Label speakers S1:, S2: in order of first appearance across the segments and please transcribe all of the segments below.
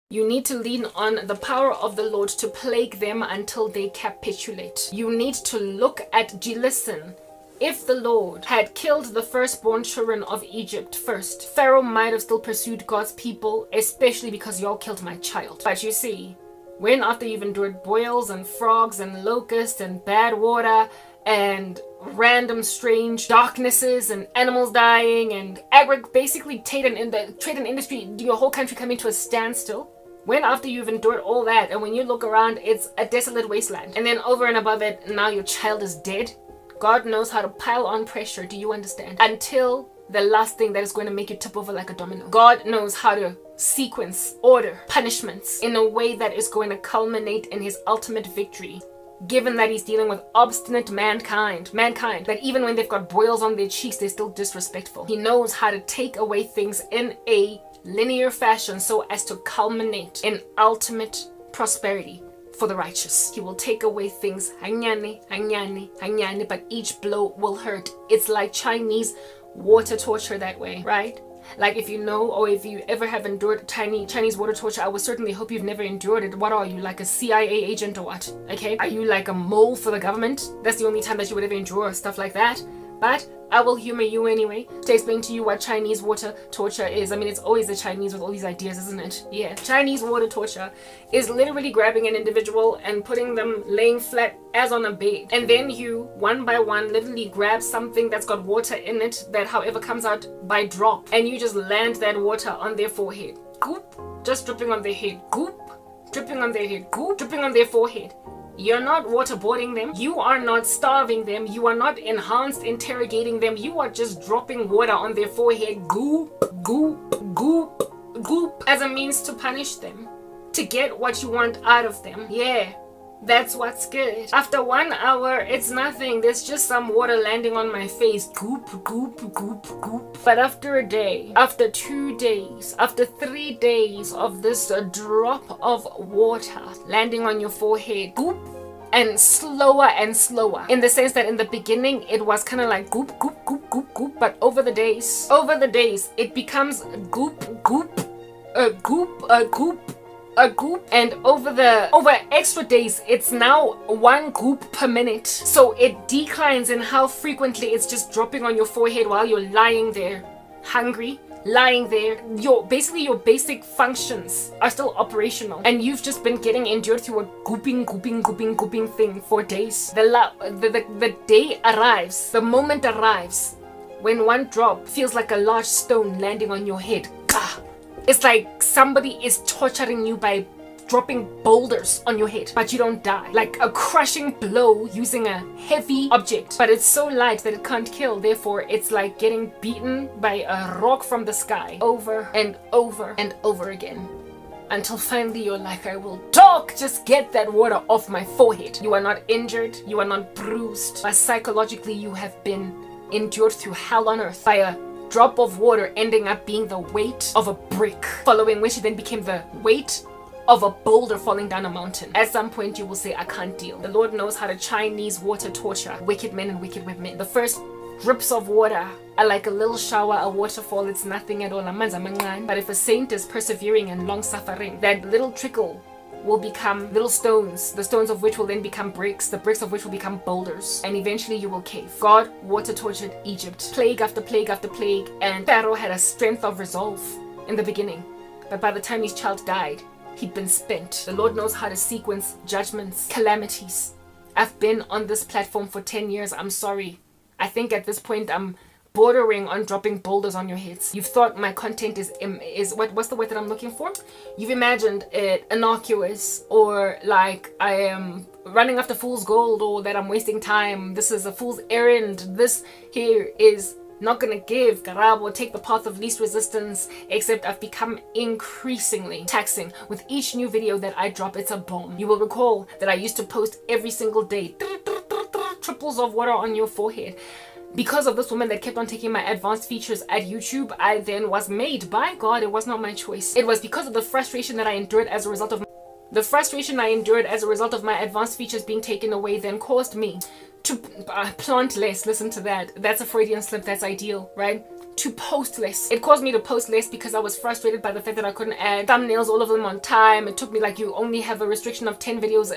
S1: You need to lean on the power of the Lord to plague them until they capitulate. You need to look at, listen, if the Lord had killed the firstborn children of Egypt first, Pharaoh might have still pursued God's people, especially because y'all killed my child. But you see, when after you've endured boils and frogs and locusts and bad water and random strange darknesses and animals dying and basically trade and industry, your whole country coming to a standstill, when after you've endured all that and when you look around it's a desolate wasteland, and then over and above it now your child is dead, God knows how to pile on pressure, do you understand? Until the last thing that is going to make you tip over like a domino. God knows how to sequence, order, punishments in a way that is going to culminate in his ultimate victory. Given that he's dealing with obstinate mankind that even when they've got boils on their cheeks, they're still disrespectful. He knows how to take away things in a linear fashion so as to culminate in ultimate prosperity for the righteous. He will take away things, but each blow will hurt. It's like Chinese water torture that way, right? Like if you know, or if you ever have endured Chinese water torture, I would certainly hope you've never endured it. What are you, like a CIA agent or what? Okay, are you like a mole for the government? That's the only time that you would ever endure stuff like that. But I will humor you anyway to explain to you what Chinese water torture is. I mean, it's always the Chinese with all these ideas, isn't it? Yeah, Chinese water torture is literally grabbing an individual and putting them laying flat as on a bed. And then you, one by one, literally grab something that's got water in it that however comes out by drop. And you just land that water on their forehead. Goop, just dripping on their head. Goop, dripping on their head. Goop, dripping on their forehead. You're not waterboarding them. You are not starving them. You are not enhanced interrogating them. You are just dropping water on their forehead. Goop, goop, goop, goop. As a means to punish them. To get what you want out of them. Yeah. That's what's good. After 1 hour, it's nothing. There's just some water landing on my face. Goop, goop, goop, goop. But after a day, after 2 days, after 3 days of this drop of water landing on your forehead, goop, and slower, in the sense that in the beginning it was kind of like goop, goop, goop, goop, goop, but over the days, it becomes goop, goop, goop, goop, a goop, and over extra days it's now 1 goop per minute. So it declines in how frequently it's just dropping on your forehead while you're lying there hungry, lying there. Your basic functions are still operational, and you've just been getting endured through a gooping thing for days. The day arrives, the moment arrives when 1 drop feels like a large stone landing on your head. Gah! It's like somebody is torturing you by dropping boulders on your head, but you don't die. Like a crushing blow using a heavy object, but it's so light that it can't kill. Therefore, it's like getting beaten by a rock from the sky over and over and over again. Until finally you're like, I will talk, just get that water off my forehead. You are not injured, you are not bruised, but psychologically you have been endured through hell on earth by a drop of water ending up being the weight of a brick, following which it then became the weight of a boulder falling down a mountain. At some point you will say, I can't deal. The Lord knows how to Chinese water torture wicked men and wicked women. The first drips of water are like a little shower, a waterfall. It's nothing at all. But if a saint is persevering and long suffering, that little trickle will become little stones, the stones of which will then become bricks, the bricks of which will become boulders, and eventually you will cave. God water tortured Egypt, plague after plague after plague, and Pharaoh had a strength of resolve in the beginning, but by the time his child died, he'd been spent. The Lord knows how to sequence judgments, calamities. I've been on this platform for 10 years. I'm sorry. I think at this point I'm bordering on dropping boulders on your heads. You've thought my content is what's the word that I'm looking for? You've imagined it innocuous, or like I am running after fool's gold, or that I'm wasting time. This is a fool's errand. This here is not gonna give. Karabo, take the path of least resistance. Except I've become increasingly taxing. With each new video that I drop, it's a bomb. You will recall that I used to post every single day. Triples of water on your forehead. Because of this woman that kept on taking my advanced features at YouTube, I then was made by God. It was not my choice. It was because of the frustration that I endured as a result of my advanced features being taken away, then caused me to plant less. Listen to that. That's a Freudian slip. That's ideal, right? to post less. It caused me to post less because I was frustrated by the fact that I couldn't add thumbnails, all of them on time. It took me like, you only have a restriction of 10 videos,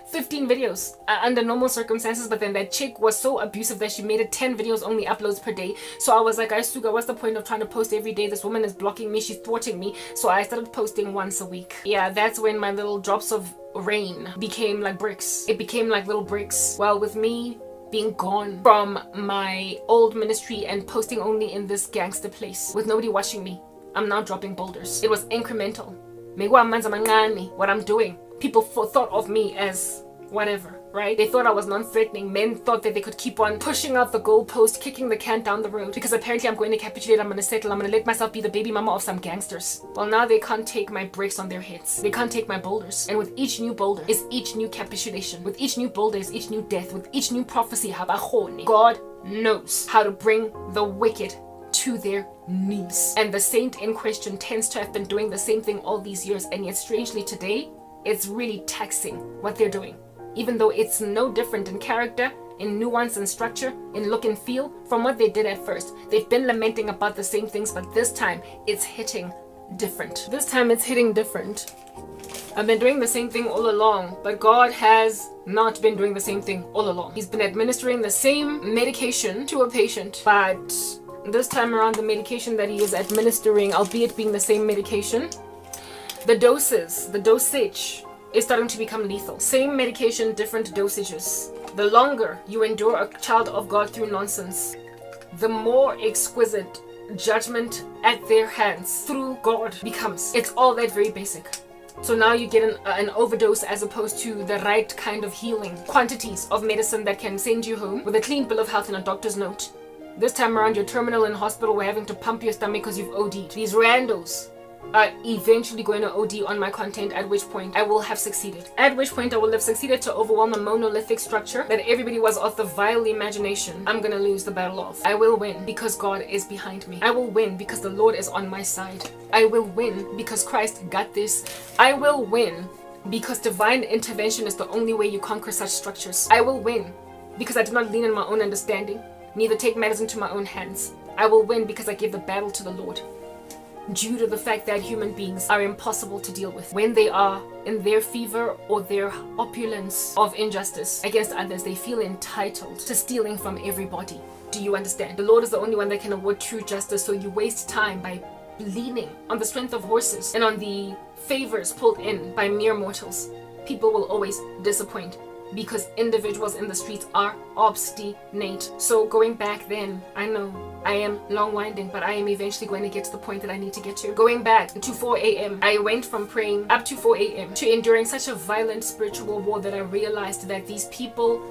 S1: 15 videos under normal circumstances. But then that chick was so abusive that she made it 10 videos only uploads per day. So I was like, Suga, what's the point of trying to post every day? This woman is blocking me, she's thwarting me. So I started posting once a week. Yeah, that's when my little drops of rain became like bricks. It became like little bricks. Well, with me being gone from my old ministry and posting only in this gangster place with nobody watching me, I'm now dropping boulders. It was incremental. What I'm doing, people thought of me as whatever, right? They thought I was non-threatening. Men thought that they could keep on pushing out the goalpost, kicking the can down the road, because apparently I'm going to capitulate, I'm going to settle, I'm going to let myself be the baby mama of some gangsters. Well, now they can't take my bricks on their heads. They can't take my boulders. And with each new boulder is each new capitulation. With each new boulder is each new death. With each new prophecy, God knows how to bring the wicked to their knees. And the saint in question tends to have been doing the same thing all these years, and yet strangely today, it's really taxing what they're doing. Even though it's no different in character, in nuance and structure, in look and feel from what they did at first. They've been lamenting about the same things, but this time it's hitting different. This time it's hitting different. I've been doing the same thing all along, but God has not been doing the same thing all along. He's been administering the same medication to a patient, but this time around the medication that he is administering, albeit being the same medication, the dosage is starting to become lethal. Same medication, different dosages. The longer you endure a child of God through nonsense, the more exquisite judgment at their hands through God becomes. It's all that very basic. So now you get an overdose as opposed to the right kind of healing. Quantities of medicine that can send you home with a clean bill of health and a doctor's note. This time around, you're terminal in hospital, we're having to pump your stomach because you've OD'd. These randos are eventually going to OD on my content, at which point I will have succeeded. At which point I will have succeeded to overwhelm a monolithic structure that everybody was of the vile imagination I'm gonna lose the battle of. I will win because God is behind me. I will win because the Lord is on my side. I will win because Christ got this. I will win because divine intervention is the only way you conquer such structures. I will win because I did not lean on my own understanding, neither take matters into my own hands. I will win because I gave the battle to the Lord. Due to the fact that human beings are impossible to deal with. When they are in their fever or their opulence of injustice against others, they feel entitled to stealing from everybody. Do you understand? The Lord is the only one that can award true justice, so you waste time by leaning on the strength of horses and on the favors pulled in by mere mortals. People will always disappoint because individuals in the streets are obstinate. So going back then, I know I am long winding, but I am eventually going to get to the point that I need to get to. Going back to 4 a.m., I went from praying up to 4 a.m. to enduring such a violent spiritual war that I realized that these people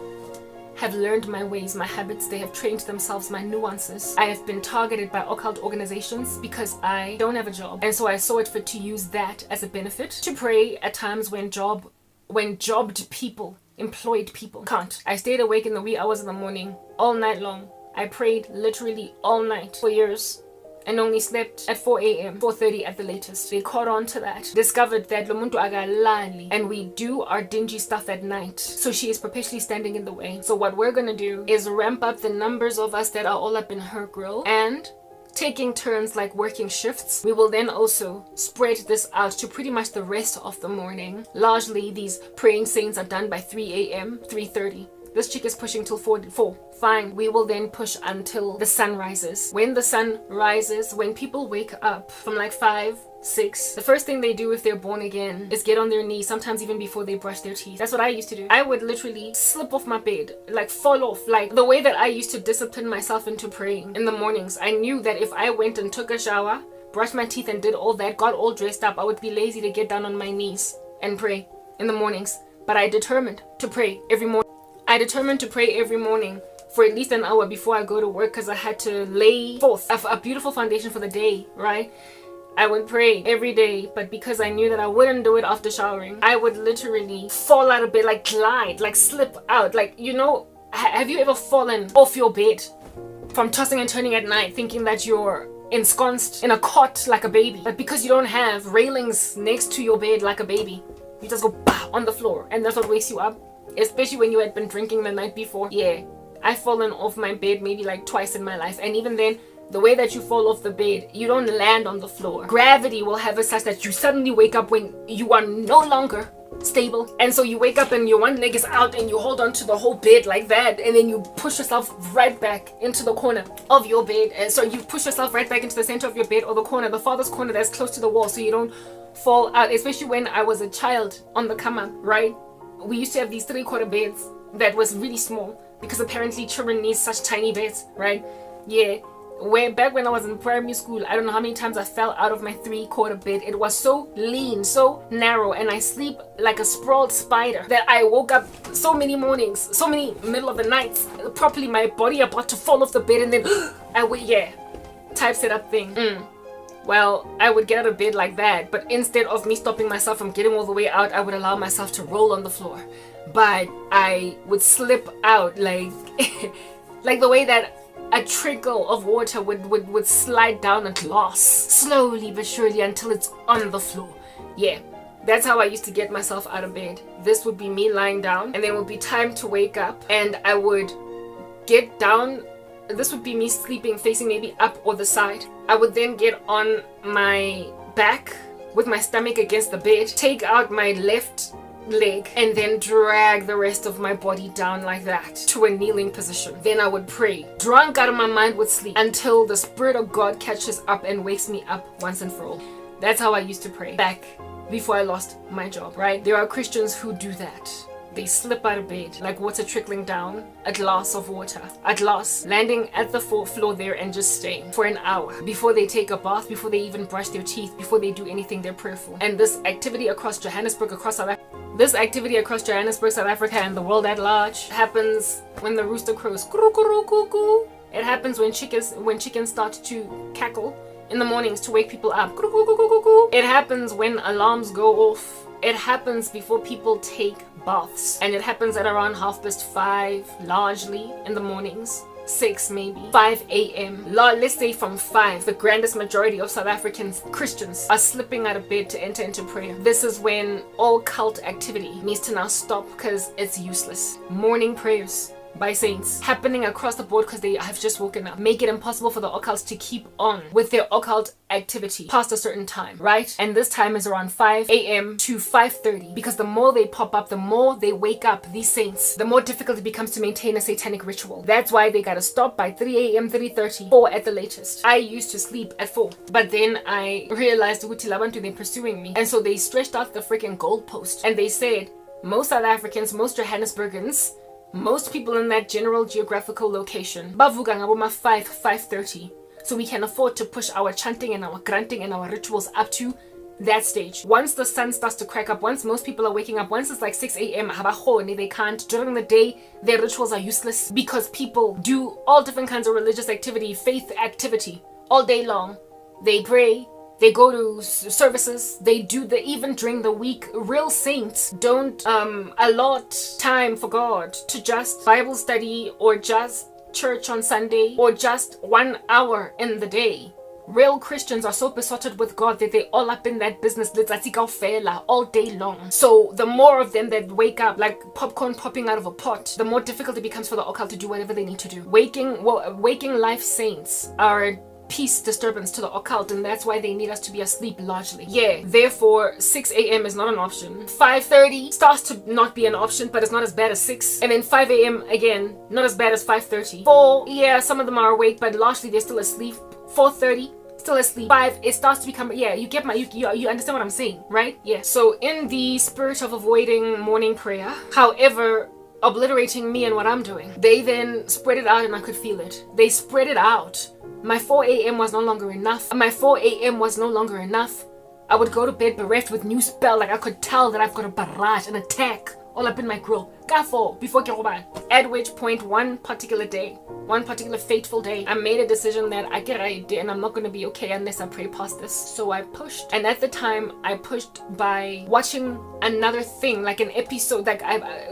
S1: have learned my ways, my habits, they have trained themselves, my nuances. I have been targeted by occult organizations because I don't have a job. And so I saw it fit to use that as a benefit to pray at times when jobbed people, employed people can't. I stayed awake in the wee hours of the morning all night long. I prayed literally all night for years and only slept at 4 a.m., 4:30 at the latest. They caught on to that, discovered that Lomuntu agalali, and we do our dingy stuff at night. So she is perpetually standing in the way. So what we're gonna do is ramp up the numbers of us that are all up in her grill and taking turns like working shifts. We will then also spread this out to pretty much the rest of the morning. Largely these praying saints are done by 3 a.m., 3:30. This chick is pushing till 4. Fine, we will then push until the sun rises. When the sun rises, when people wake up from like 5, 6, the first thing they do if they're born again is get on their knees, sometimes even before they brush their teeth. That's what I used to do. I would literally slip off my bed, like fall off, like the way that I used to discipline myself into praying in the mornings. I knew that if I went and took a shower, brushed my teeth and did all that, got all dressed up, I would be lazy to get down on my knees and pray in the mornings. But I determined to pray every morning. I determined to pray every morning for at least an hour before I go to work because I had to lay forth a beautiful foundation for the day, right? I would pray every day, but because I knew that I wouldn't do it after showering, I would literally fall out of bed, like glide, like slip out. Like, you know, have you ever fallen off your bed from tossing and turning at night thinking that you're ensconced in a cot like a baby, but because you don't have railings next to your bed like a baby, you just go bah, on the floor, and that's what wakes you up? Especially when you had been drinking the night before. Yeah, I've fallen off my bed maybe like twice in my life, and even then the way that you fall off the bed, you don't land on the floor. Gravity will have it such that you suddenly wake up when you are no longer stable. And so you wake up and your one leg is out and you hold on to the whole bed like that, and then you push yourself right back into the corner of your bed. And so you push yourself right back into the center of your bed, or the corner, the farthest corner that's close to the wall, so you don't fall out. Especially when I was a child on the come up, right? We used to have these 3/4 beds that was really small, because apparently children need such tiny beds, right? Yeah. Back when I was in primary school, I don't know how many times I fell out of my 3/4 bed. It was so lean, so narrow, and I sleep like a sprawled spider that I woke up so many mornings, so many middle of the nights, properly my body about to fall off the bed, and then type setup thing. Well, I would get out of bed like that, but instead of me stopping myself from getting all the way out, I would allow myself to roll on the floor. But I would slip out like like the way that a trickle of water would slide down a glass, slowly but surely, until it's on the floor. Yeah, that's how I used to get myself out of bed. This would be me lying down, and then it would be time to wake up, and I would get down. This would be me sleeping facing maybe up or the side. I would then get on my back with my stomach against the bed, take out my left leg, and then drag the rest of my body down like that to a kneeling position. Then I would pray, drunk out of my mind with sleep, until the Spirit of God catches up and wakes me up once and for all. That's how I used to pray back before I lost my job, right? There are Christians who do that. They slip out of bed like water trickling down a glass of water, a glass landing at the floor there and just staying for an hour before they take a bath, before they even brush their teeth, before they do anything. They're prayerful. And this activity across Johannesburg, South Africa, and the world at large happens when the rooster crows. It happens when chickens start to cackle in the mornings to wake people up. It happens when alarms go off. It happens before people take baths, and it happens at around 5:30, largely in the mornings. 6 maybe 5 a.m. Let's say from 5, the grandest majority of South African Christians are slipping out of bed to enter into prayer. This is when all cult activity needs to now stop, because it's useless. Morning prayers by saints happening across the board because they have just woken up make it impossible for the occults to keep on with their occult activity past a certain time, right? And this time is around 5 a.m. to 5:30, because the more they pop up, the more they wake up these saints, the more difficult it becomes to maintain a satanic ritual. That's why they gotta stop by 3 a.m., 3:30, 4 at the latest. I used to sleep at 4, but then I realized they're pursuing me, and so they stretched out the freaking goalpost, and they said most South Africans, most Johannesburgans, most people in that general geographical location bavuka ngaboma 5:30, so we can afford to push our chanting and our grunting and our rituals up to that stage. Once the sun starts to crack up, once most people are waking up, once it's like 6 a.m, they can't. During the day, their rituals are useless, because people do all different kinds of religious activity, faith activity all day long. They pray, they go to services, even during the week. Real saints don't allot time for God to just Bible study or just church on Sunday or just 1 hour in the day. Real Christians are so besotted with God that they all up in that business all day long. So the more of them that wake up like popcorn popping out of a pot, the more difficult it becomes for the occult to do whatever they need to do. Waking life saints are peace disturbance to the occult, and that's why they need us to be asleep largely. Yeah, therefore 6 a.m. is not an option. 5:30 starts to not be an option, but it's not as bad as 6. And then 5 a.m. again, not as bad as 5:30. 4, yeah, some of them are awake, but largely they're still asleep. 4:30, still asleep. 5, it starts to become, yeah, you get you understand what I'm saying, right? Yeah. So in the spirit of avoiding morning prayer, however, obliterating me and what I'm doing, they then spread it out, and I could feel it. They spread it out. My 4 a.m. was no longer enough. I would go to bed bereft with new spell, like I could tell that I've got a barrage, an attack all up in my grill. Before at which point, one particular fateful day, I made a decision that I get idea and I'm not going to be okay unless I pray past this. So I pushed, and at the time I pushed by watching another thing, like an episode, like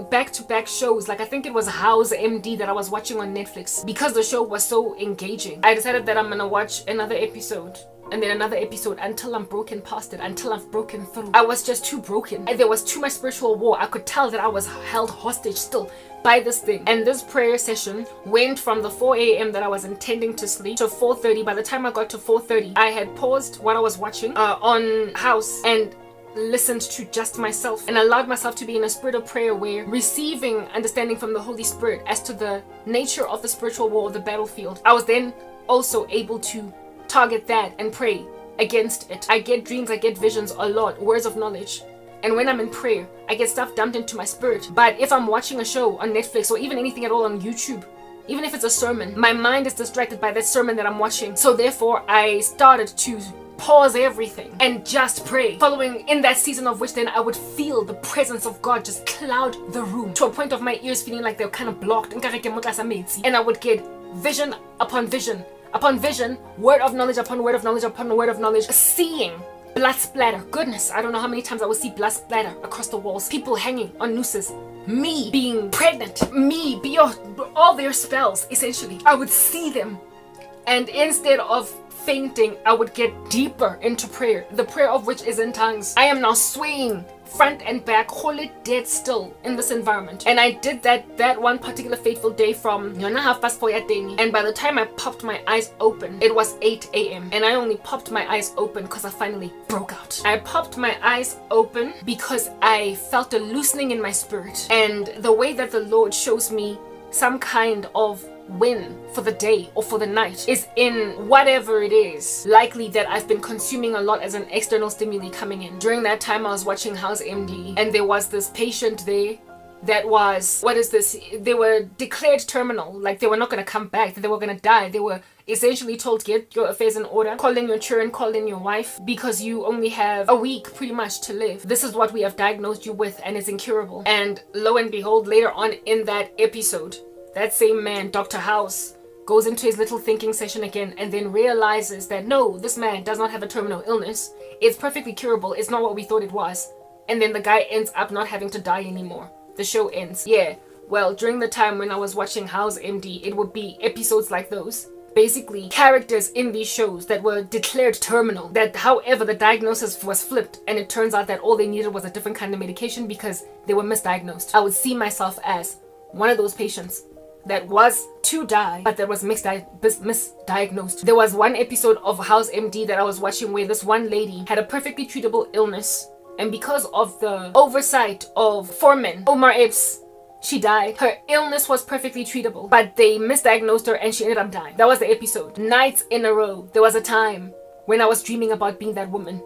S1: back-to-back shows, like I think it was House MD that I was watching on Netflix. Because the show was so engaging, I decided that I'm gonna watch another episode, and then another episode, until I'm broken past it, until I've broken through. I was just too broken, and there was too much spiritual war. I could tell that I was held hostage still by this thing. And this prayer session went from the 4 a.m. that I was intending to sleep to 4:30. By the time I got to 4:30, I had paused what I was watching on House and listened to just myself and allowed myself to be in a spirit of prayer, where receiving understanding from the Holy Spirit as to the nature of the spiritual war of the battlefield. I was then also able to target that and pray against it. I get dreams, I get visions a lot, words of knowledge. And when I'm in prayer, I get stuff dumped into my spirit. But if I'm watching a show on Netflix or even anything at all on YouTube, even if it's a sermon, my mind is distracted by that sermon that I'm watching. So therefore, I started to pause everything and just pray, following in that season of which then I would feel the presence of God just cloud the room to a point of my ears feeling like they're kind of blocked, and I would get vision upon vision upon vision, word of knowledge upon word of knowledge upon word of knowledge, seeing blood splatter. Goodness, I don't know how many times I would see blood splatter across the walls, people hanging on nooses, me being pregnant, me be all their spells. Essentially, I would see them, and instead of fainting, I would get deeper into prayer, the prayer of which is in tongues. I am now swaying front and back, hold it dead still in this environment. And I did that one particular fateful day from 4:30, and by the time I popped my eyes open, it was 8 a.m. and I only popped my eyes open because I finally broke out. I popped my eyes open because I felt a loosening in my spirit, and the way that the Lord shows me some kind of win for the day or for the night is in whatever it is likely that I've been consuming a lot as an external stimuli coming in. During that time, I was watching House MD, and there was this patient there that was, they were declared terminal, like they were not going to come back, that they were going to die. They were essentially told, get your affairs in order, call in your children, call in your wife, because you only have a week pretty much to live. This is what we have diagnosed you with, and it's incurable. And lo and behold, later on in that episode, that same man, Dr. House, goes into his little thinking session again, and then realizes that no, this man does not have a terminal illness. It's perfectly curable. It's not what we thought it was. And then the guy ends up not having to die anymore. The show ends. Yeah, well, during the time when I was watching House MD, it would be episodes like those. Basically, characters in these shows that were declared terminal, that however the diagnosis was flipped, and it turns out that all they needed was a different kind of medication because they were misdiagnosed. I would see myself as one of those patients that was to die, but that was misdiagnosed. There was one episode of House MD that I was watching where this one lady had a perfectly treatable illness, and because of the oversight of foreman Omar Epps, she died. Her illness was perfectly treatable, but they misdiagnosed her and she ended up dying. That was the episode. Nights in a row, there was a time when I was dreaming about being that woman,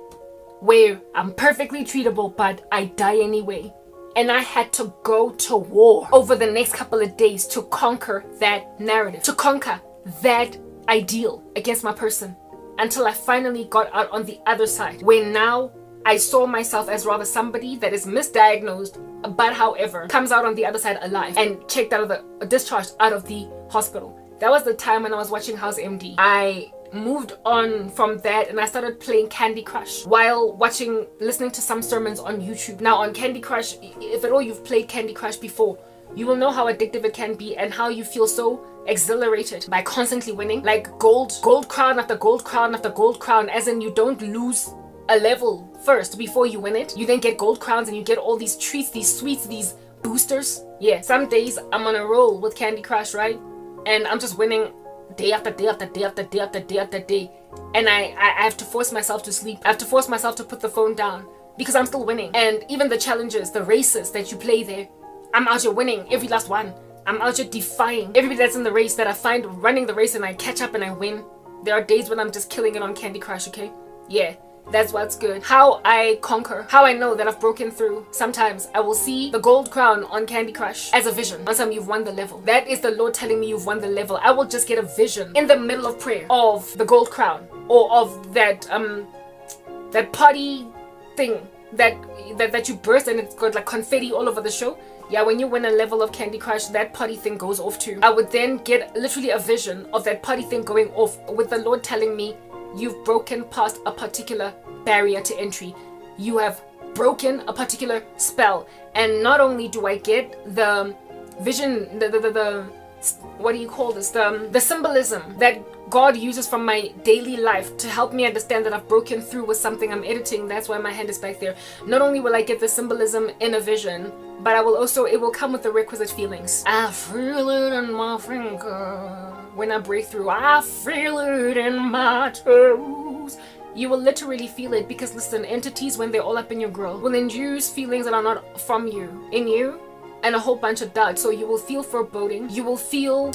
S1: where I'm perfectly treatable, but I die anyway. And I had to go to war over the next couple of days to conquer that narrative, to conquer that ideal against my person, until I finally got out on the other side, where now I saw myself as rather somebody that is misdiagnosed, but however comes out on the other side alive and discharged out of the hospital. That was the time when I was watching House MD. I moved on from that and I started playing Candy Crush while listening to some sermons on YouTube. Now on Candy Crush, if at all you've played Candy Crush before, you will know how addictive it can be and how you feel so exhilarated by constantly winning, like gold crown after gold crown after gold crown, as in you don't lose a level first before you win it. You then get gold crowns and you get all these treats, these sweets, these boosters. Yeah, some days I'm on a roll with Candy Crush, right? And I'm just winning day after day after day after day after day after day, and I have to force myself to sleep. I have to force myself to put the phone down because I'm still winning. And even the challenges, the races that you play there, I'm out here winning every last one. I'm out here defying everybody that's in the race that I find running the race, and I catch up and I win. There are days when I'm just killing it on Candy Crush, okay? Yeah, that's what's good. How I conquer, how I know that I've broken through. Sometimes I will see the gold crown on Candy Crush as a vision. Once you've won the level, that is the Lord telling me you've won the level. I will just get a vision in the middle of prayer of the gold crown, or of that party thing that you burst and it's got like confetti all over the show. Yeah, when you win a level of Candy Crush, that party thing goes off too. I would then get literally a vision of that party thing going off, with the Lord telling me, you've broken past a particular barrier to entry. You have broken a particular spell. And not only do I get the vision, the what do you call this? The symbolism that God uses from my daily life to help me understand that I've broken through with something I'm editing. That's why my hand is back there. Not only will I get the symbolism in a vision, but it will come with the requisite feelings. I feel it in my finger. When I break through, I feel it in my toes. You will literally feel it because listen, entities, when they're all up in your grill, will induce feelings that are not from you, in you, and a whole bunch of doubt. So you will feel foreboding. You will feel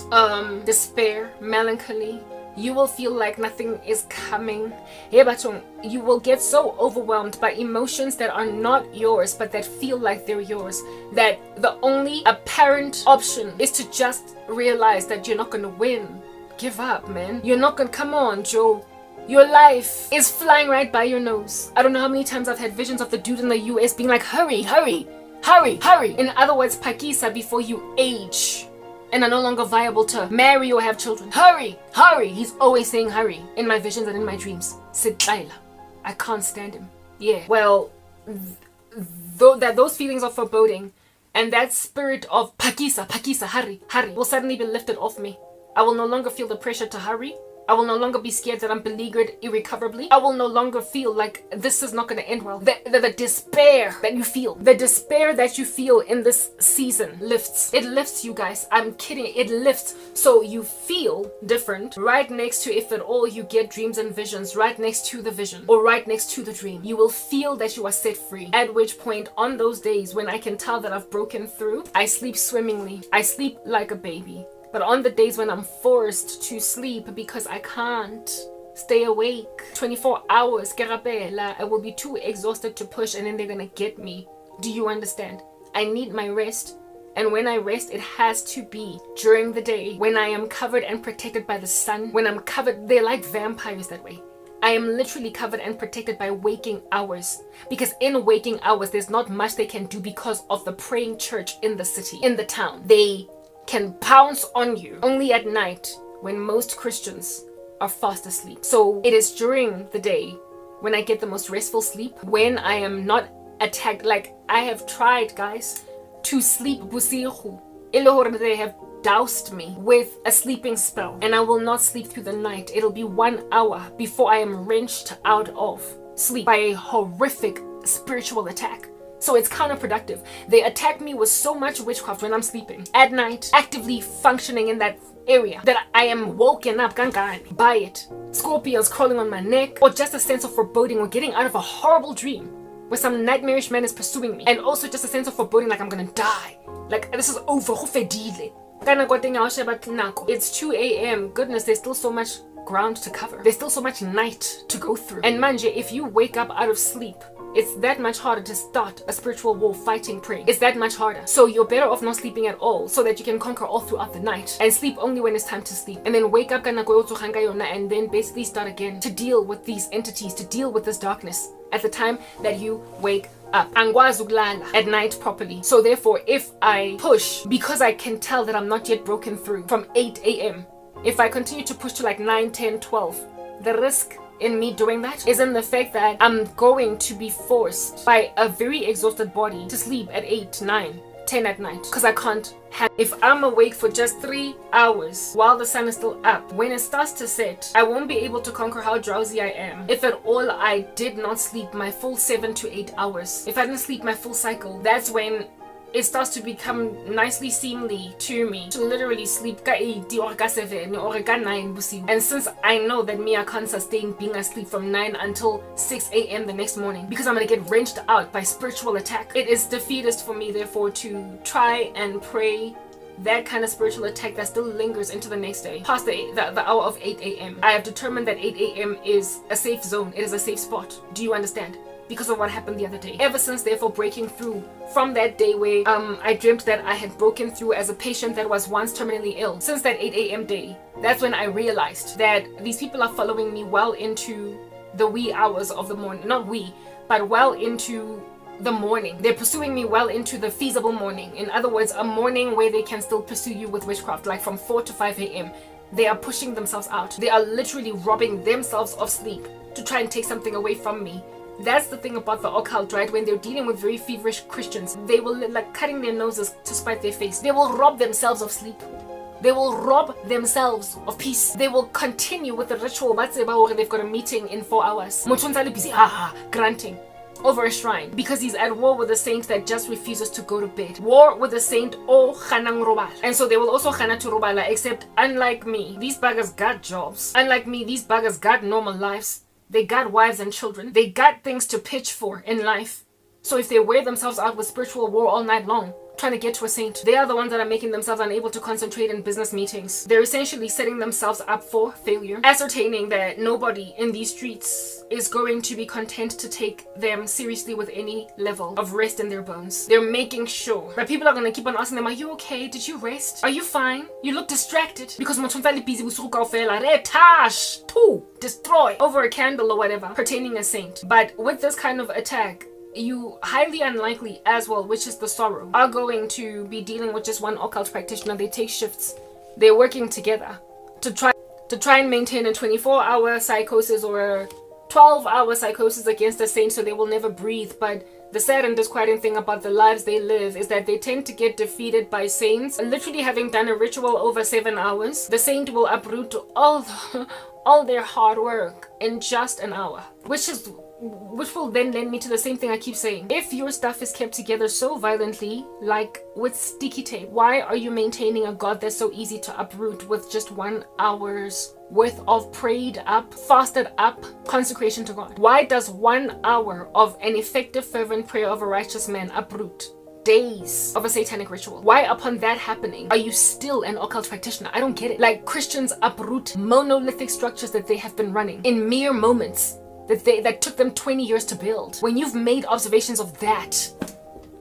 S1: despair, melancholy. You will feel like nothing is coming. You will get so overwhelmed by emotions that are not yours, but that feel like they're yours. That the only apparent option is to just realize that you're not going to win. Give up, man. You're not going to. Come on, Joe. Your life is flying right by your nose. I don't know how many times I've had visions of the dude in the US being like, hurry, hurry, hurry, hurry. In other words, pakisa before you age and are no longer viable to marry or have children. Hurry, hurry. He's always saying hurry in my visions and in my dreams. Sidlaila. I can't stand him. Yeah. Well, those feelings of foreboding and that spirit of pakisa, hurry, hurry will suddenly be lifted off me. I will no longer feel the pressure to hurry. I will no longer be scared that I'm beleaguered irrecoverably. I will no longer feel like this is not going to end well. The despair that you feel, the despair that you feel in this season lifts. It lifts, you guys. I'm kidding. It lifts. So you feel different right next to, if at all you get dreams and visions, right next to the vision or right next to the dream. You will feel that you are set free. At which point, on those days when I can tell that I've broken through, I sleep swimmingly. I sleep like a baby. But on the days when I'm forced to sleep because I can't stay awake 24 hours, I will be too exhausted to push and then they're gonna get me. Do you understand? I need my rest. And when I rest, it has to be during the day when I am covered and protected by the sun. When I'm covered, they're like vampires that way. I am literally covered and protected by waking hours. Because in waking hours, there's not much they can do because of the praying church in the city, in the town. They can pounce on you only at night when most Christians are fast asleep. So it is during the day when I get the most restful sleep, when I am not attacked. Like I have tried, guys, to sleep busigu. They have doused me with a sleeping spell and I will not sleep through the night. It'll be 1 hour before I am wrenched out of sleep by a horrific spiritual attack. So it's counterproductive. They attack me with so much witchcraft when I'm sleeping at night, actively functioning in that area, that I am woken up by it. Scorpions crawling on my neck, or just a sense of foreboding or getting out of a horrible dream where some nightmarish man is pursuing me. And also just a sense of foreboding like I'm gonna die. Like this is over. It's 2 a.m. Goodness, there's still so much ground to cover. There's still so much night to go through. And manje, if you wake up out of sleep, it's that much harder to start a spiritual war fighting prey. It's that much harder. So you're better off not sleeping at all so that you can conquer all throughout the night and sleep only when it's time to sleep. And then wake up and then basically start again to deal with these entities, to deal with this darkness at the time that you wake up. At night properly. So therefore, if I push, because I can tell that I'm not yet broken through from 8 a.m., if I continue to push to like 9, 10, 12, the risk in me doing that is in the fact that I'm going to be forced by a very exhausted body to sleep at 8, 9, 10 at night because I can't have. If I'm awake for just 3 hours while the sun is still up, when it starts to set, I won't be able to conquer how drowsy I am. If at all I did not sleep my full 7 to 8 hours, if I didn't sleep my full cycle, that's when it starts to become nicely seemly to me to literally sleep ka 8 or ka 7 or ka 9 busiku. And since I know that me, I can't sustain being asleep from 9 until 6 a.m. the next morning because I'm going to get wrenched out by spiritual attack, it is defeatist for me therefore to try and pray that kind of spiritual attack that still lingers into the next day past the hour of 8 a.m. I have determined that 8 a.m. is a safe zone. It is a safe spot. Do you understand? Because of what happened the other day. Ever since therefore breaking through from that day where I dreamt that I had broken through as a patient that was once terminally ill, since that 8 a.m. day, that's when I realized that these people are following me well into the wee hours of the morning. Not wee, but well into the morning. They're pursuing me well into the feasible morning. In other words, a morning where they can still pursue you with witchcraft, like from 4 to 5 a.m. They are pushing themselves out. They are literally robbing themselves of sleep to try and take something away from me. That's the thing about the occult, right? When they're dealing with very feverish Christians, they will like cutting their noses to spite their face. They will rob themselves of sleep. They will rob themselves of peace. They will continue with the ritual. They've got a meeting in 4 hours. Busy, granting over a shrine because he's at war with a saint that just refuses to go to bed. War with a saint and so they will also khana to robala, except unlike me, these buggers got jobs. Unlike me, these buggers got normal lives. They got wives and children. They got things to pitch for in life. So if they wear themselves out with spiritual war all night long, trying to get to a saint, they are the ones that are making themselves unable to concentrate in business meetings. They're essentially setting themselves up for failure, ascertaining that nobody in these streets is going to be content to take them seriously with any level of rest in their bones. They're making sure that people are going to keep on asking them, are you okay? Did you rest? Are you fine? You look distracted. Because destroy over a candle or whatever pertaining a saint. But with this kind of attack, you highly unlikely as well, which is the sorrow, are going to be dealing with just one occult practitioner. They take shifts. They're working together to try and maintain a 24-hour psychosis or a 12-hour psychosis against a saint, so they will never breathe. But the sad and disquieting thing about the lives they live is that they tend to get defeated by saints. Literally having done a ritual over 7 hours, the saint will uproot all their hard work in just an hour, which will then lend me to the same thing I keep saying. If your stuff is kept together so violently, like with sticky tape, why are you maintaining a God that's so easy to uproot with just 1 hour's worth of prayed up, fasted up consecration to God? Why does 1 hour of an effective fervent prayer of a righteous man uproot days of a satanic ritual? Why, upon that happening, are you still an occult practitioner? I don't get it. Like, Christians uproot monolithic structures that they have been running in mere moments that took them 20 years to build. When you've made observations of that,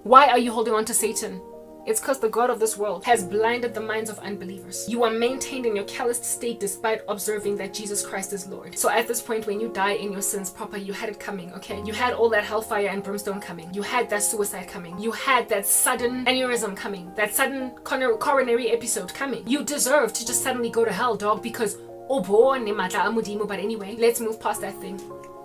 S1: why are you holding on to Satan? It's because the God of this world has blinded the minds of unbelievers. You are maintained in your calloused state despite observing that Jesus Christ is Lord. So at this point, when you die in your sins proper, you had it coming, okay? You had all that hellfire and brimstone coming. You had that suicide coming. You had that sudden aneurysm coming. That sudden coronary episode coming. You deserve to just suddenly go to hell, dog, because but anyway, let's move past that thing.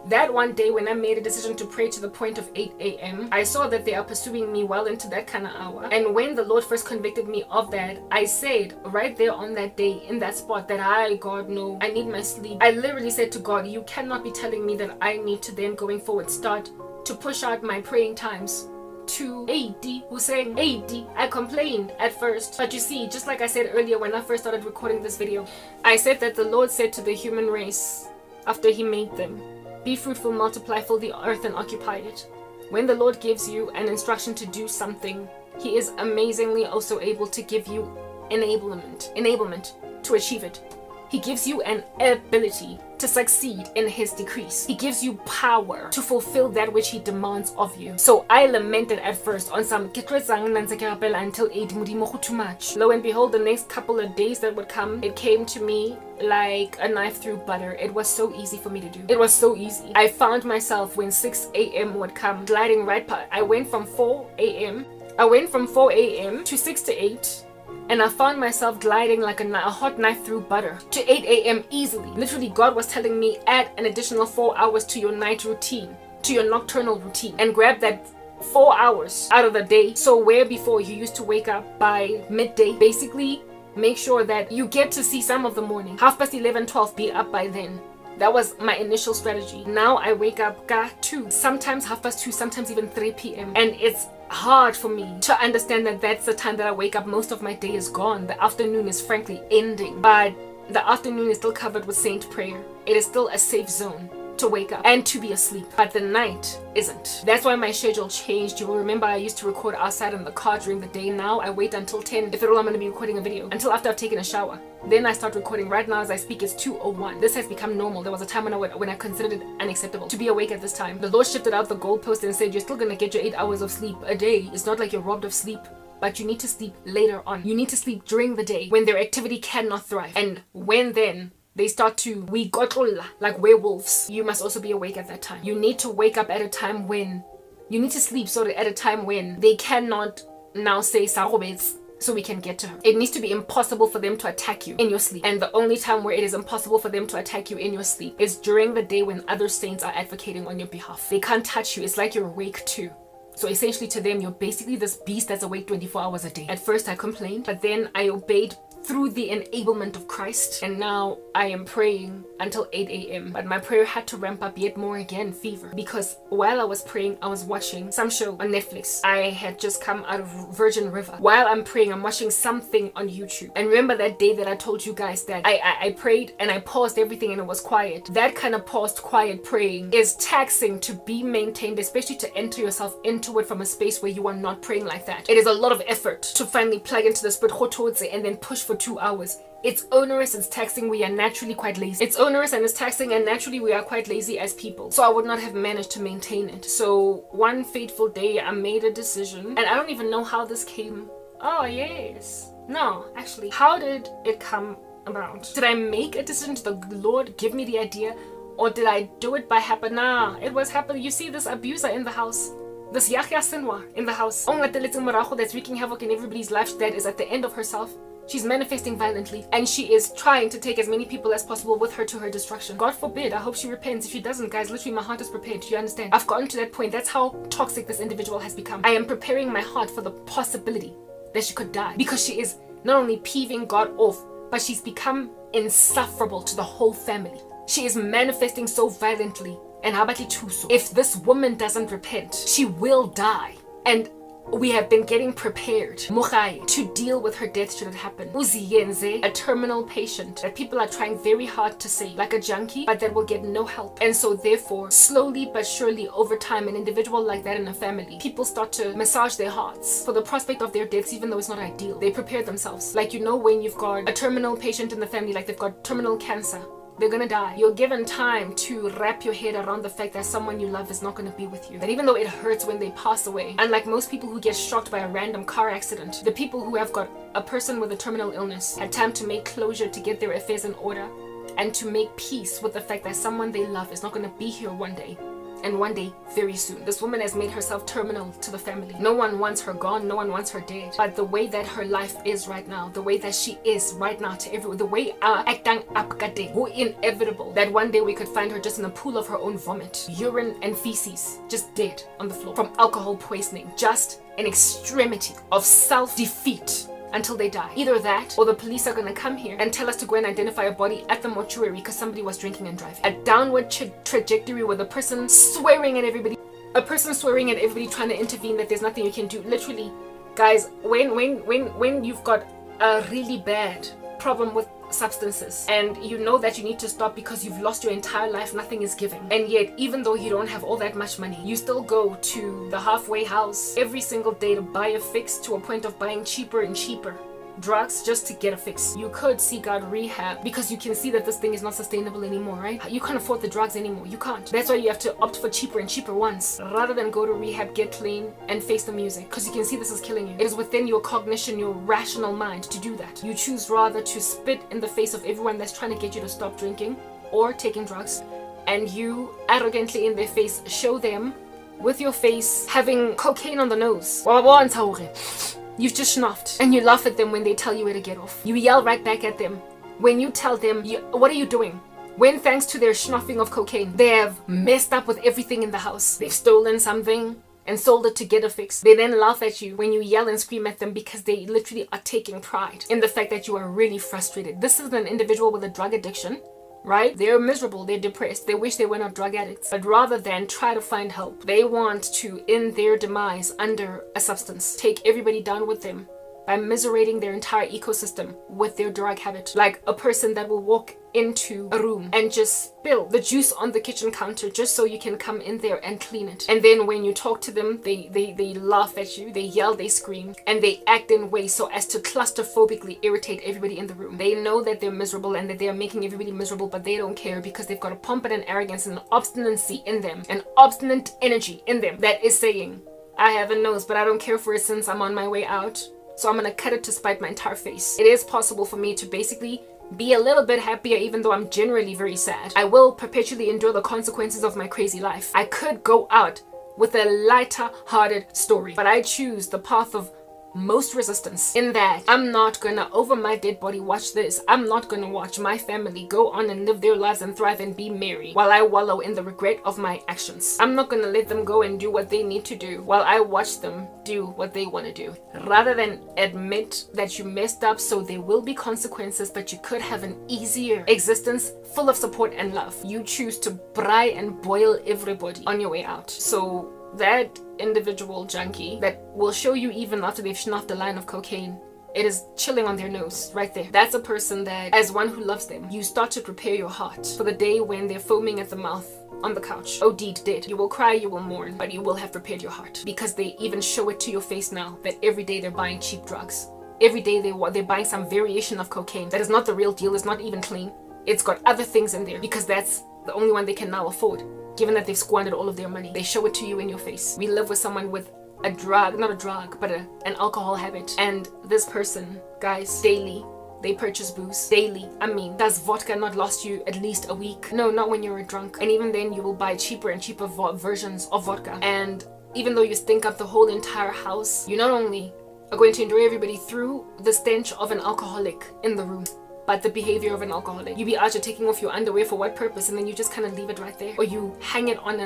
S1: That one day when I made a decision to pray to the point of 8 a.m., I saw that they are pursuing me well into that kind of hour. And when the Lord first convicted me of that, I said right there on that day, in that spot, that God, no, I need my sleep. I literally said to God, you cannot be telling me that I need to then going forward start to push out my praying times to 80, who's saying 80. I complained at first, but you see, just like I said earlier when I first started recording this video, I said that the Lord said to the human race after he made them, be fruitful, multiply, fill the earth and occupy it. When the Lord gives you an instruction to do something, he is amazingly also able to give you enablement to achieve it. He gives you an ability to succeed in his decrees. He gives you power to fulfill that which he demands of you. So I lamented at first on some until 8 too much. Lo and behold, the next couple of days that would come, it came to me like a knife through butter. It was so easy for me to do. It was so easy. I found myself when 6 a.m. would come, gliding right past. I went from 4 a.m. to 6 to 8. And I found myself gliding like a hot knife through butter to 8 a.m. easily. Literally, God was telling me, add an additional 4 hours to your night routine, to your nocturnal routine, and grab that 4 hours out of the day. So where before you used to wake up by midday, basically make sure that you get to see some of the morning. 11:30, 12, be up by then. That was my initial strategy. Now I wake up 2, sometimes 2:30, sometimes even 3 p.m. And it's hard for me to understand that that's the time that I wake up. Most of my day is gone. The afternoon is frankly ending, but the afternoon is still covered with saint prayer. It is still a safe zone to wake up and to be asleep, but the night isn't. That's why my schedule changed. You will remember I used to record outside in the car during the day. Now I wait until 10 if at all I'm going to be recording a video, until after I've taken a shower. Then I start recording. Right now as I speak, it's 2:01. This has become normal. There was a time when I considered it unacceptable to be awake at this time. The Lord shifted out the goalpost and said, you're still going to get your 8 hours of sleep a day. It's not like you're robbed of sleep, but you need to sleep later on. You need to sleep during the day when their activity cannot thrive. And when then they start to like werewolves, you must also be awake at that time. You need to wake up at a time when you need to sleep at a time when they cannot now say so we can get to her. It needs to be impossible for them to attack you in your sleep. And the only time where it is impossible for them to attack you in your sleep is during the day when other saints are advocating on your behalf. They can't touch you. It's like you're awake too. So essentially to them, you're basically this beast that's awake 24 hours a day. At first I complained, but then I obeyed through the enablement of Christ. And now I am praying until 8 a.m. But my prayer had to ramp up yet more again, fever. Because while I was praying, I was watching some show on Netflix. I had just come out of Virgin River. While I'm praying, I'm watching something on YouTube. And remember that day that I told you guys that I prayed and I paused everything and it was quiet. That kind of paused, quiet praying is taxing to be maintained, especially to enter yourself into it from a space where you are not praying like that. It is a lot of effort to finally plug into the Spirit and then push for 2 hours. It's onerous, it's taxing, we are naturally quite lazy. It's onerous and it's taxing, and naturally we are quite lazy as people. So I would not have managed to maintain it. So one fateful day I made a decision, and I don't even know how this came. Oh yes. No, actually, how did it come about? Did I make a decision? Did the Lord give me the idea? Or did I do it by happen? Nah, it was happening. You see this abuser in the house. This Yahya Sinwa in the house. That's wreaking havoc in everybody's life, that is at the end of herself. She's manifesting violently, and she is trying to take as many people as possible with her to her destruction. God forbid. I hope she repents. If she doesn't, guys, literally my heart is prepared. Do you understand? I've gotten to that point. That's how toxic this individual has become. I am preparing my heart for the possibility that she could die, because she is not only peeving God off, but she's become insufferable to the whole family. She is manifesting so violently. And if this woman doesn't repent, she will die. And we have been getting prepared to deal with her death should it happen. A terminal patient that people are trying very hard to save, like a junkie, but that will get no help. And so therefore, slowly but surely over time, an individual like that in a family, people start to massage their hearts for the prospect of their deaths, even though it's not ideal. They prepare themselves. Like, you know, when you've got a terminal patient in the family, like they've got terminal cancer, they're gonna die. You're given time to wrap your head around the fact that someone you love is not gonna be with you. That even though it hurts when they pass away, unlike most people who get shocked by a random car accident, the people who have got a person with a terminal illness had time to make closure, to get their affairs in order, and to make peace with the fact that someone they love is not gonna be here one day. And one day, very soon. This woman has made herself terminal to the family. No one wants her gone, no one wants her dead. But the way that her life is right now, the way that she is right now to everyone, the way acting apkade, who inevitable that one day we could find her just in a pool of her own vomit, urine and feces, just dead on the floor from alcohol poisoning, just an extremity of self-defeat until they die. Either that, or the police are gonna come here and tell us to go and identify a body at the mortuary because somebody was drinking and driving. A downward trajectory with a person swearing at everybody, trying to intervene that there's nothing you can do. Literally, guys, when you've got a really bad problem with substances and you know that you need to stop because you've lost your entire life, nothing is giving, and yet even though you don't have all that much money, you still go to the halfway house every single day to buy a fix, to a point of buying cheaper and cheaper drugs just to get a fix. You could seek out rehab because you can see that this thing is not sustainable anymore, right? You can't afford the drugs anymore. You can't. That's why you have to opt for cheaper and cheaper ones rather than go to rehab, get clean, and face the music, because you can see this is killing you. It is within your cognition, your rational mind to do that. You choose rather to spit in the face of everyone that's trying to get you to stop drinking or taking drugs, and you arrogantly in their face show them with your face having cocaine on the nose. You've just schnoffed, and you laugh at them when they tell you where to get off. You yell right back at them when you tell them, what are you doing? When thanks to their schnoffing of cocaine, they have messed up with everything in the house. They've stolen something and sold it to get a fix. They then laugh at you when you yell and scream at them because they literally are taking pride in the fact that you are really frustrated. This is an individual with a drug addiction, right? They're miserable, they're depressed, they wish they were not drug addicts, but rather than try to find help, they want to end their demise under a substance, take everybody down with them by miserating their entire ecosystem with their drug habit. Like a person that will walk into a room and just spill the juice on the kitchen counter just so you can come in there and clean it. And then when you talk to them, they laugh at you, they yell, they scream, and they act in ways so as to claustrophobically irritate everybody in the room. They know that they're miserable and that they are making everybody miserable, but they don't care because they've got a pomp and an arrogance and an obstinacy in them, an obstinate energy in them that is saying, I have a nose, but I don't care for it since I'm on my way out. So I'm gonna cut it to spite my entire face. It is possible for me to basically be a little bit happier even though I'm generally very sad. I will perpetually endure the consequences of my crazy life. I could go out with a lighter hearted story, but I choose the path of most resistance, in that I'm not gonna, over my dead body, watch this. I'm not gonna watch my family go on and live their lives and thrive and be merry while I wallow in the regret of my actions. I'm not gonna let them go and do what they need to do while I watch them do what they want to do. Rather than admit that you messed up so there will be consequences, but you could have an easier existence full of support and love, you choose to braai and boil everybody on your way out. So that individual junkie that will show you even after they've snuffed a line of cocaine, it is chilling on their nose right there. That's a person that, as one who loves them, you start to prepare your heart for the day when they're foaming at the mouth on the couch, OD'd dead. You will cry, you will mourn, but you will have prepared your heart, because they even show it to your face now that every day they're buying cheap drugs. Every day they're buying some variation of cocaine that is not the real deal, it's not even clean. It's got other things in there because that's the only one they can now afford, given that they've squandered all of their money. They show it to you in your face. We live with someone with a drug, not a drug, but an alcohol habit. And this person, guys, daily, they purchase booze. Daily. I mean, does vodka not last you at least a week? No, not when you're a drunk. And even then, you will buy cheaper and cheaper versions of vodka. And even though you stink up the whole entire house, you not only are going to enjoy everybody through the stench of an alcoholic in the room, but the behavior of an alcoholic. You be out, you're taking off your underwear for what purpose, and then you just kind of leave it right there, or you hang it on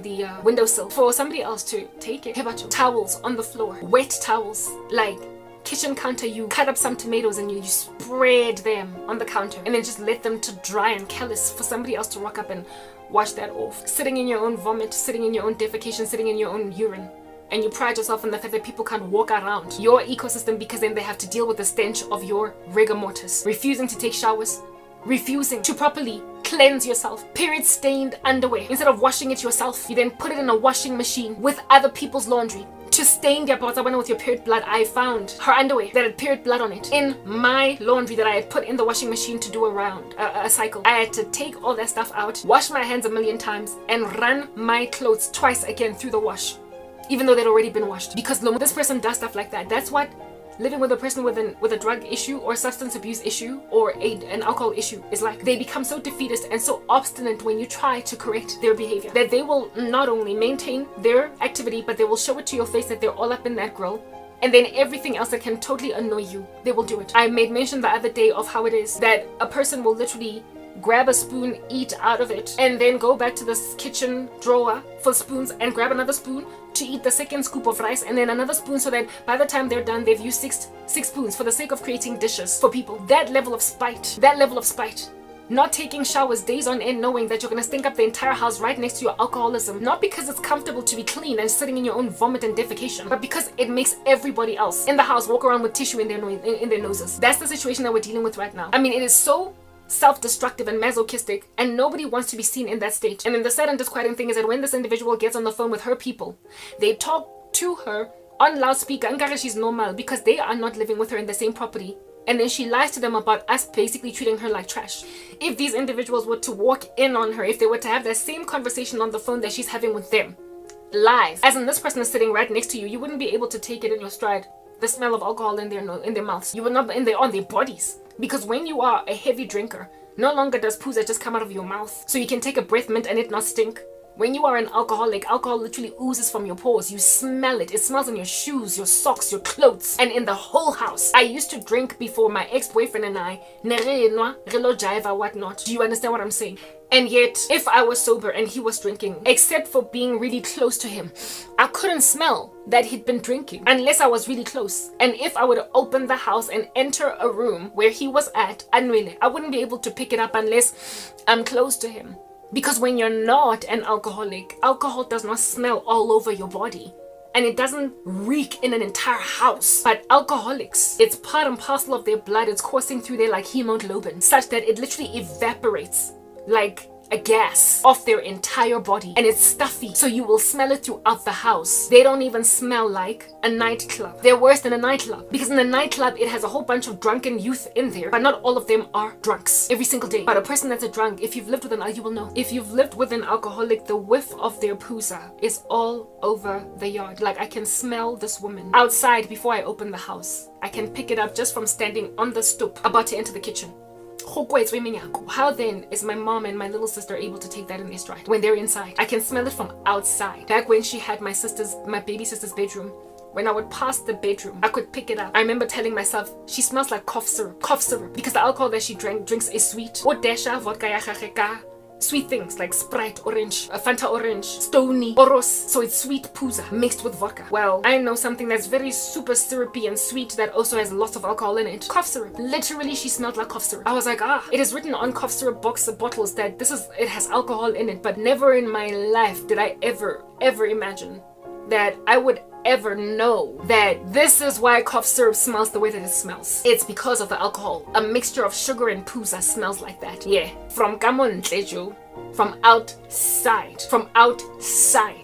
S1: the windowsill for somebody else to take it. Towels on the floor, wet towels, like kitchen counter. You cut up some tomatoes and you spread them on the counter, and then just let them to dry and callous for somebody else to rock up and wash that off. Sitting in your own vomit, sitting in your own defecation, sitting in your own urine. And you pride yourself on the fact that people can't walk around your ecosystem because then they have to deal with the stench of your rigor mortis. Refusing to take showers, refusing to properly cleanse yourself. Period stained underwear. Instead of washing it yourself, you then put it in a washing machine with other people's laundry to stain their bottom with your period blood. I found her underwear that had period blood on it in my laundry that I had put in the washing machine to do a cycle. I had to take all that stuff out, wash my hands 1,000,000 times, and run my clothes twice again through the wash, even though they'd already been washed. Because this person does stuff like that. That's what living with a person with a drug issue or substance abuse issue or an alcohol issue is like. They become so defeatist and so obstinate when you try to correct their behavior that they will not only maintain their activity, but they will show it to your face that they're all up in that grill. And then everything else that can totally annoy you, they will do it. I made mention the other day of how it is that a person will literally grab a spoon, eat out of it, and then go back to this kitchen drawer for spoons and grab another spoon to eat the second scoop of rice, and then another spoon, so that by the time they're done, they've used six spoons for the sake of creating dishes for people. That level of spite. Not taking showers days on end, knowing that you're going to stink up the entire house right next to your alcoholism. Not because it's comfortable to be clean and sitting in your own vomit and defecation, but because it makes everybody else in the house walk around with tissue in their noses. That's the situation that we're dealing with right now. I mean, it is so self-destructive and masochistic, and nobody wants to be seen in that state. And then the sad and disquieting thing is that when this individual gets on the phone with her people, they talk to her on loudspeaker and she's normal because they are not living with her in the same property. And then she lies to them about us basically treating her like trash. If these individuals were to walk in on her, if they were to have that same conversation on the phone that she's having with them, live, as in this person is sitting right next to you, you wouldn't be able to take it in your stride. The smell of alcohol in their mouths. You would not be on their bodies. Because when you are a heavy drinker, no longer does pooza just come out of your mouth. So you can take a breath mint and it not stink. When you are an alcoholic, alcohol literally oozes from your pores. You smell it. It smells in your shoes, your socks, your clothes, and in the whole house. I used to drink before my ex-boyfriend and I. Whatnot. Do you understand what I'm saying? And yet, if I was sober and he was drinking, except for being really close to him, I couldn't smell that he'd been drinking unless I was really close. And if I would open the house and enter a room where he was at, I wouldn't be able to pick it up unless I'm close to him. Because when you're not an alcoholic, alcohol does not smell all over your body. And it doesn't reek in an entire house. But alcoholics, it's part and parcel of their blood. It's coursing through there like hemoglobin, such that it literally evaporates like a gas off their entire body, and it's stuffy, so you will smell it throughout the house. They don't even smell like a nightclub. They're worse than a nightclub, because in a nightclub it has a whole bunch of drunken youth in there, but not all of them are drunks every single day. But a person that's a drunk, if you've lived with you will know. If you've lived with an alcoholic, the whiff of their pooza is all over the yard. Like, I can smell this woman outside before I open the house. I can pick it up just from standing on the stoop about to enter the kitchen. How then is my mom and my little sister able to take that in their stride when they're inside? I can smell it from outside. Back when she had my baby sister's bedroom when I would pass the bedroom, I could pick it up. I remember telling myself, she smells like cough syrup, because the alcohol that she drinks is sweet. O desha vodka ya gage ka sweet things like Sprite orange, Fanta orange, Stony, Oros. So it's sweet puza mixed with vodka. Well, I know something that's very super syrupy and sweet that also has lots of alcohol in it. Cough syrup. Literally, she smelled like cough syrup. I was like, it is written on cough syrup bottles that it has alcohol in it, but never in my life did I ever imagine that I would ever know that this is why cough syrup smells the way that it smells. It's because of the alcohol. A mixture of sugar and puza smells like that. Yeah. From Kamon Tlejo. From outside.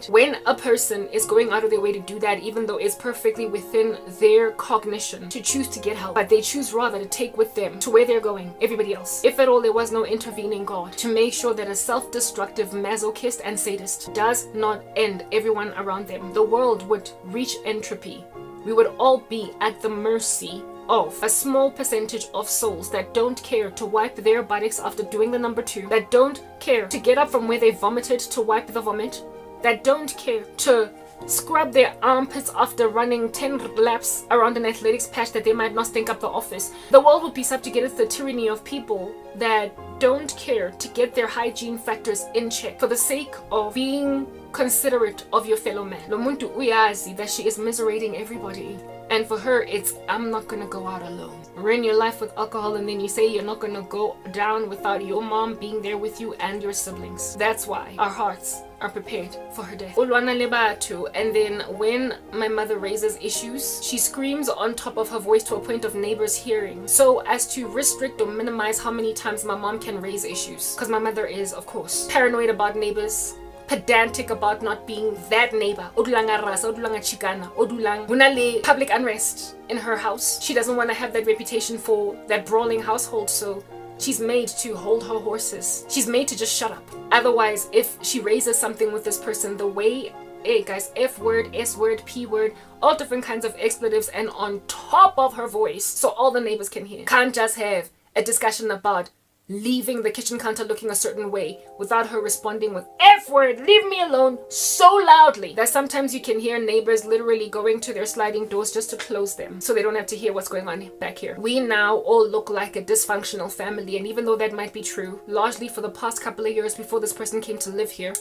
S1: When a person is going out of their way to do that, even though it's perfectly within their cognition to choose to get help, but they choose rather to take with them to where they're going everybody else. If at all there was no intervening God to make sure that a self-destructive masochist and sadist does not end everyone around them, the world would reach entropy. We would all be at the mercy of a small percentage of souls that don't care to wipe their buttocks after doing the number 2, that don't care to get up from where they vomited to wipe the vomit, that don't care to scrub their armpits after running 10 laps around an athletics patch that they might not stink up the office. The world will be subjugated to the tyranny of people that don't care to get their hygiene factors in check for the sake of being considerate of your fellow man. Lo muntu uyazi that she is miserating everybody. And for her, it's, I'm not gonna go out alone. Ruin your life with alcohol and then you say you're not gonna go down without your mom being there with you and your siblings. That's why our hearts are prepared for her death. Hlongwane lebatu. And then when my mother raises issues, she screams on top of her voice to a point of neighbors hearing, so as to restrict or minimize how many times my mom can raise issues. Because my mother is, of course, paranoid about neighbors, pedantic about not being that neighbor. Odulang arasa, odulang chicana, odulang bunale public unrest in her house. She doesn't want to have that reputation for that brawling household, so she's made to hold her horses. She's made to just shut up. Otherwise, if she raises something with this person, the way, hey guys, F word, S word, P word, all different kinds of expletives, and on top of her voice, so all the neighbors can hear. Can't just have a discussion about leaving the kitchen counter looking a certain way without her responding with F word, leave me alone, so loudly that sometimes you can hear neighbors literally going to their sliding doors just to close them so they don't have to hear what's going on back here. We now all look like a dysfunctional family, and even though that might be true, largely for the past couple of years before this person came to live here,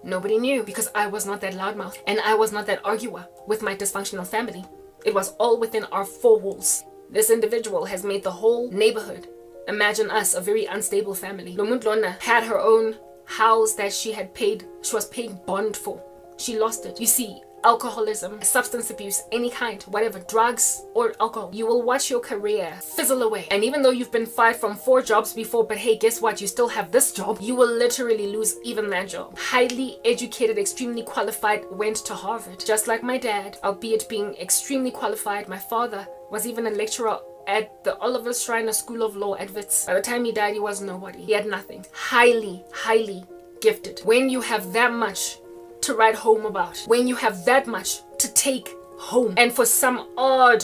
S1: nobody knew because I was not that loudmouth and I was not that arguer with my dysfunctional family. It was all within our 4 walls. This individual has made the whole neighborhood imagine us a very unstable family. Lomundlona had her own house that she was paying bond for. She lost it. You see, alcoholism, substance abuse, any kind, whatever, drugs or alcohol, you will watch your career fizzle away. And even though you've been fired from 4 jobs before, but hey, guess what? You still have this job. You will literally lose even that job. Highly educated, extremely qualified, went to Harvard. Just like my dad, albeit being extremely qualified, my father was even a lecturer at the Oliver Schreiner School of Law at Wits. By the time he died, he was nobody. He had nothing. Highly gifted. When you have that much to write home about, when you have that much to take home, and for some odd,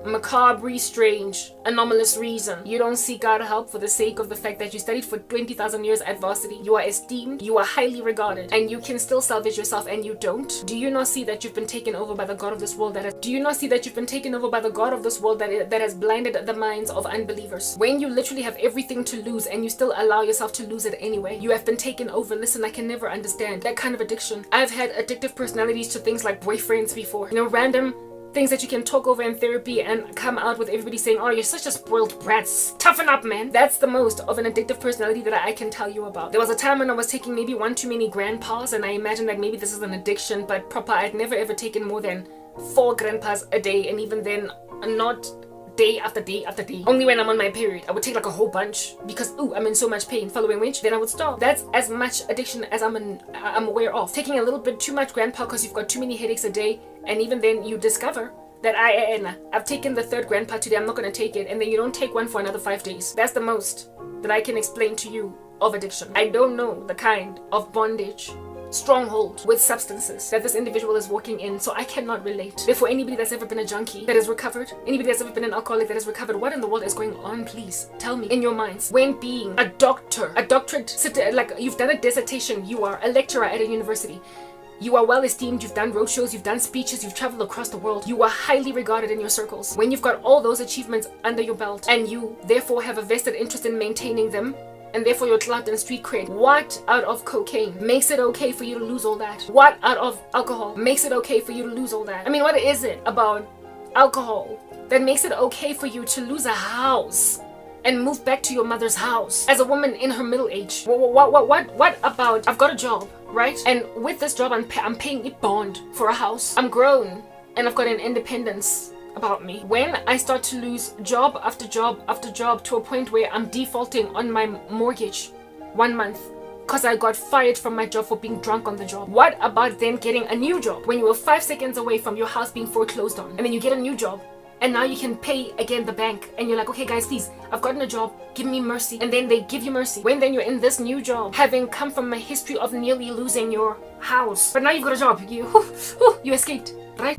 S1: macabre, strange, anomalous reason, you don't seek out help for the sake of the fact that you studied for 20,000 years at varsity, you are esteemed, you are highly regarded, and you can still salvage yourself, and you don't. Do you not see that you've been taken over by the God of this world that has blinded the minds of unbelievers? When you literally have everything to lose and you still allow yourself to lose it anyway, you have been taken over. Listen, I can never understand that kind of addiction. I've had addictive personalities to things like boyfriends before, random things that you can talk over in therapy and come out with everybody saying, oh, you're such a spoiled brat, toughen up, man. That's the most of an addictive personality that I can tell you about. There was a time when I was taking maybe 1 too many grandpas, and I imagine that maybe this is an addiction, but proper, I'd never ever taken more than 4 grandpas a day, and even then not day after day after day. Only when I'm on my period I would take like a whole bunch because I'm in so much pain, following which then I would stop. That's as much addiction as I'm aware of. Taking a little bit too much grandpa because you've got too many headaches a day, and even then you discover that I've taken the 3rd grandpa today, I'm not going to take it, and then you don't take one for another 5 days. That's the most that I can explain to you of addiction. I don't know the kind of bondage, stronghold with substances that this individual is walking in, so I cannot relate. Therefore, anybody that's ever been a junkie that has recovered, anybody that's ever been an alcoholic that has recovered, what in the world is going on? Please tell me in your minds. When being a doctor, a doctorate, like you've done a dissertation, you are a lecturer at a university, You are well esteemed, you've done roadshows, you've done speeches, you've traveled across the world. You are highly regarded in your circles. When you've got all those achievements under your belt and you therefore have a vested interest in maintaining them, and therefore your clout and street cred, what out of cocaine makes it okay for you to lose all that? What out of alcohol makes it okay for you to lose all that? I mean, what is it about alcohol that makes it okay for you to lose a house and move back to your mother's house as a woman in her middle age? What about, I've got a job, right? And with this job, I'm paying a bond for a house. I'm grown and I've got an independence about me. When I start to lose job after job after job to a point where I'm defaulting on my mortgage 1 month because I got fired from my job for being drunk on the job, what about then getting a new job when you were 5 seconds away from your house being foreclosed on? And then you get a new job and now you can pay again the bank and you're like, okay guys, please, I've gotten a job, give me mercy. And then they give you mercy when then you're in this new job, having come from a history of nearly losing your house, but now you've got a job. You escaped, right?